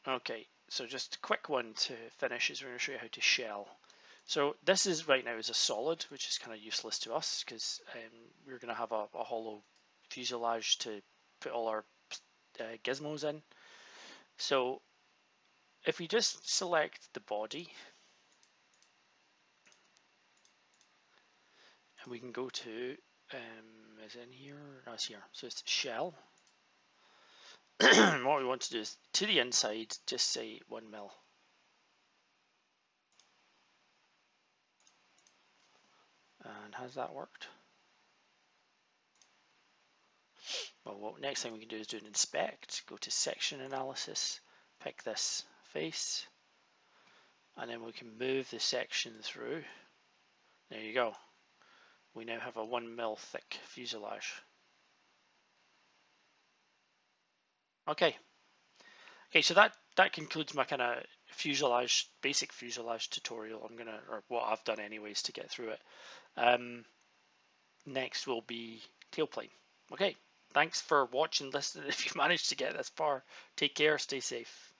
Okay, so just a quick one to finish is we're going to show you how to shell. So this is right now is a solid, which is kind of useless to us because we're going to have a hollow fuselage to put all our gizmos in. So if we just select the body, and we can go to, is in here? No, it's here. So it's shell. What we want to do is to the inside, just say 1 mil. And has that worked? Well, what next thing we can do is do an inspect, go to section analysis, pick this face, and then we can move the section through. There you go. We now have a 1 mil thick fuselage. Okay. Okay, so that concludes my kind of fuselage, basic fuselage tutorial. Or what I've done anyways to get through it. Next will be tailplane. Okay, thanks for watching, listening. If you've managed to get this far, take care, stay safe.